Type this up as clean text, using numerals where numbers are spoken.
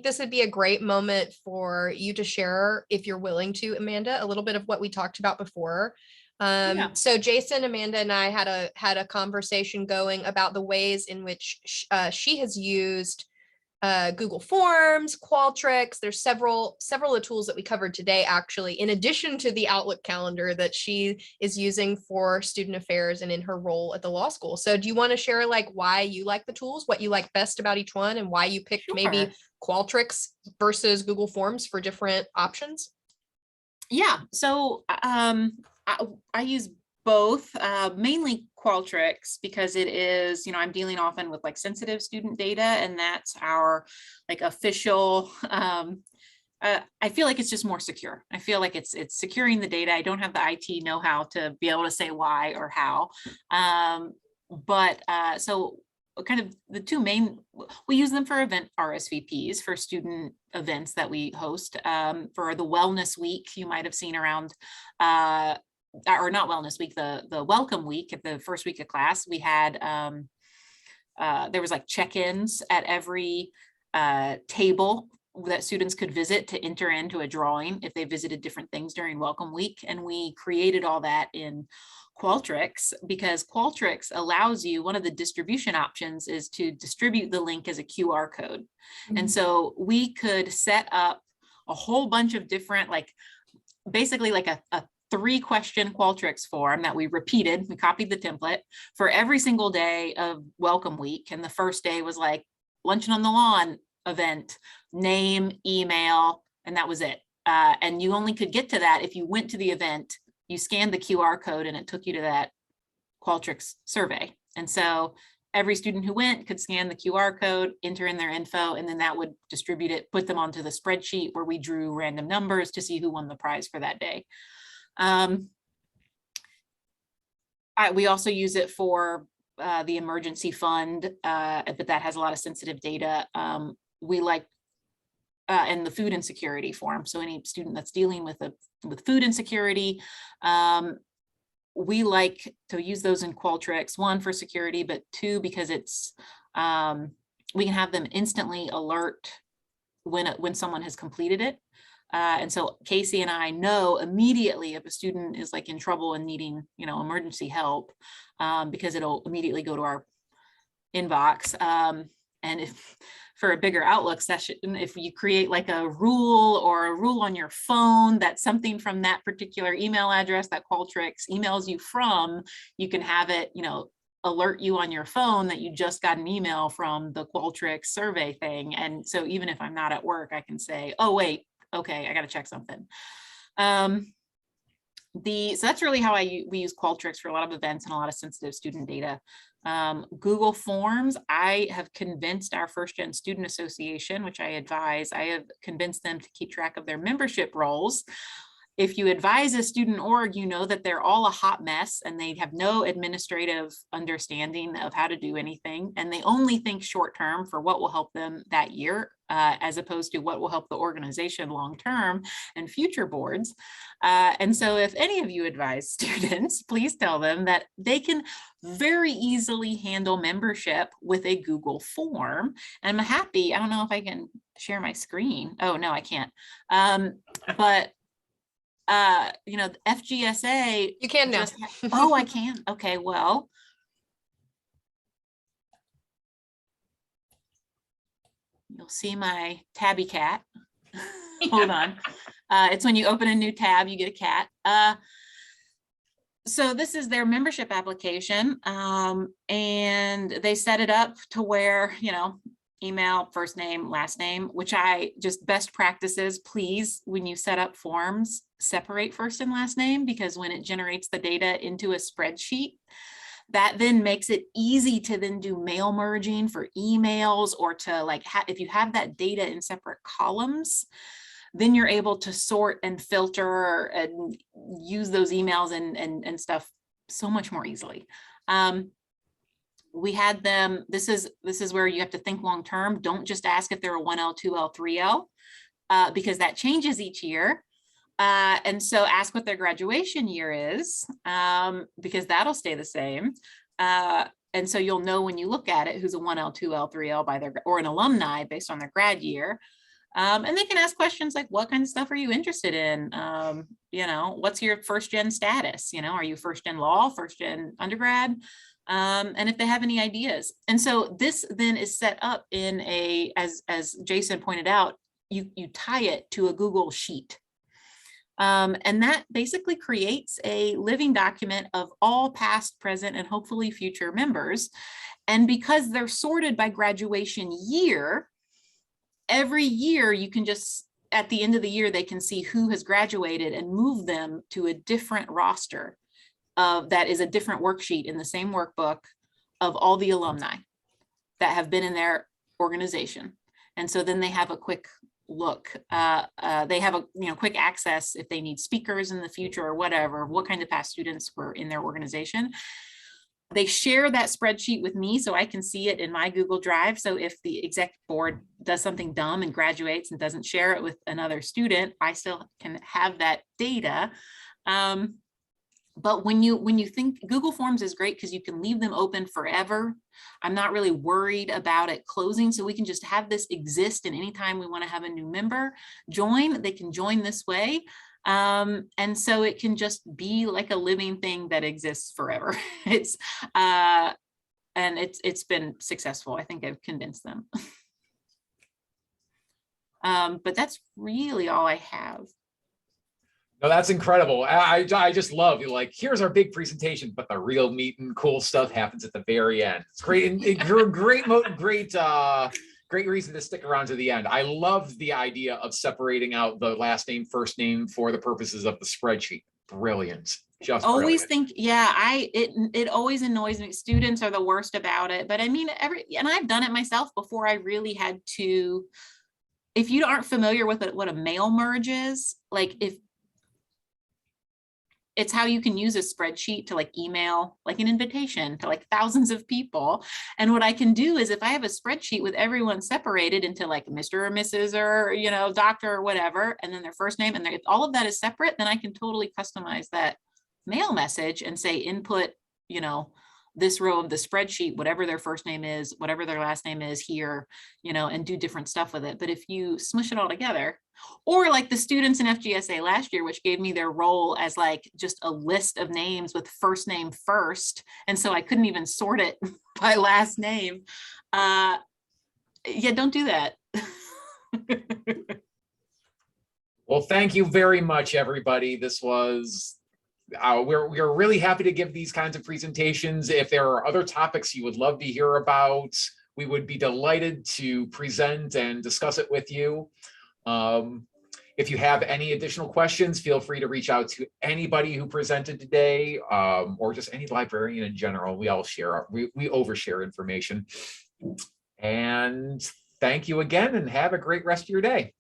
This would be a great moment for you to share, if you're willing to, Amanda, a little bit of what we talked about before. Yeah. So Jason, Amanda, and I had a conversation going about the ways in which she has used Google Forms, Qualtrics. There's several of the tools that we covered today, actually, in addition to the Outlook calendar that she is using for student affairs and in her role at the law school. So do you want to share like why you like the tools, what you like best about each one, and why you picked Sure. maybe Qualtrics versus Google Forms for different options? Yeah. So I use both, mainly Qualtrics because it is, I'm dealing often with like sensitive student data, and that's our like official. I feel like it's just more secure. I feel like it's securing the data. I don't have the IT know-how to be able to say why or how. So kind of the two main, we use them for event RSVPs for student events that we host. For the Wellness Week, you might have seen around, or not Wellness Week, the Welcome Week at the first week of class, we had, there was like check-ins at every table that students could visit to enter into a drawing if they visited different things during Welcome Week. And we created all that in Qualtrics because Qualtrics allows you, one of the distribution options is to distribute the link as a QR code. Mm-hmm. And so we could set up a whole bunch of different, like basically like a 3-question Qualtrics form that we repeated. We copied the template for every single day of Welcome Week. And the first day was like luncheon on the lawn event, name, email, and that was it. And you only could get to that if you went to the event, you scanned the QR code and it took you to that Qualtrics survey. And so every student who went could scan the QR code, enter in their info, and then that would distribute it, put them onto the spreadsheet where we drew random numbers to see who won the prize for that day. We also use it for the emergency fund, but that has a lot of sensitive data. We like and the food insecurity form. So any student that's dealing with food insecurity, we like to use those in Qualtrics, 1 for security, but 2 because it's we can have them instantly alert when someone has completed it. And so Casey and I know immediately if a student is like in trouble and needing, emergency help, because it'll immediately go to our inbox. And if for a bigger Outlook session, if you create like a rule on your phone, that's something from that particular email address that Qualtrics emails you from, you can have it, alert you on your phone that you just got an email from the Qualtrics survey thing. And so even if I'm not at work, I can say, oh, wait, okay, I got to check something. So that's really how we use Qualtrics for a lot of events and a lot of sensitive student data. Google Forms, I have convinced our First Gen Student Association, which I advise, I have convinced them to keep track of their membership roles. If you advise a student org, you know that they're all a hot mess and they have no administrative understanding of how to do anything. And they only think short term for what will help them that year, as opposed to what will help the organization long term and future boards. And so if any of you advise students, please tell them that they can very easily handle membership with a Google form. And I'm happy, I don't know if I can share my screen. Oh, no, I can't. But the FGSA. You can now. Oh, I can. Okay, well. You'll see my tabby cat. Hold on. It's when you open a new tab, you get a cat. So this is their membership application. And they set it up to where, email, first name, last name, which I just best practices, please, when you set up forms, separate first and last name, because when it generates the data into a spreadsheet, that then makes it easy to then do mail merging for emails or to like, if you have that data in separate columns, then you're able to sort and filter and use those emails and stuff so much more easily. We had them, this is where you have to think long-term. Don't just ask if they're a 1L, 2L, 3L, because that changes each year. And so ask what their graduation year is, because that'll stay the same. And so you'll know when you look at it, who's a 1L, 2L, 3L by their, or an alumni based on their grad year. And they can ask questions like, what kind of stuff are you interested in? What's your first gen status? Are you first gen law, first gen undergrad? And if they have any ideas. And so this then is set up in as Jason pointed out, you tie it to a Google Sheet. And that basically creates a living document of all past, present, and hopefully future members. And because they're sorted by graduation year, every year you can just, at the end of the year, they can see who has graduated and move them to a different roster that is a different worksheet in the same workbook of all the alumni that have been in their organization. And so then they have a quick look. They have a quick access if they need speakers in the future or whatever, what kind of past students were in their organization. They share that spreadsheet with me so I can see it in my Google Drive. So if the exec board does something dumb and graduates and doesn't share it with another student, I still can have that data. But when you think Google Forms is great because you can leave them open forever. I'm not really worried about it closing, so we can just have this exist, and anytime we want to have a new member join, they can join this way. And so it can just be like a living thing that exists forever. It's been successful. I think I've convinced them. But that's really all I have. No, that's incredible. I just love, like, here's our big presentation, but the real meat and cool stuff happens at the very end. It's great. And you're a great reason to stick around to the end. I loved the idea of separating out the last name, first name for the purposes of the spreadsheet. Brilliant. Just always brilliant. think, yeah, it always annoys me. Students are the worst about it, but I mean, and I've done it myself before. I really had to, if you aren't familiar with what a mail merge is, like it's how you can use a spreadsheet to like email like an invitation to like thousands of people. And what I can do is if I have a spreadsheet with everyone separated into like Mr. or Mrs. or, doctor or whatever, and then their first name, and if all of that is separate, then I can totally customize that mail message and say input, this row of the spreadsheet, whatever their first name is, whatever their last name is here, and do different stuff with it. But if you smush it all together, or like the students in FGSA last year, which gave me their role as like just a list of names with first name first. And so I couldn't even sort it by last name. Yeah, don't do that. Well, thank you very much, everybody. This was we're really happy to give these kinds of presentations. If there are other topics you would love to hear about, we would be delighted to present and discuss it with you. If you have any additional questions, feel free to reach out to anybody who presented today, or just any librarian in general. We all share, we overshare information. And thank you again, and have a great rest of your day.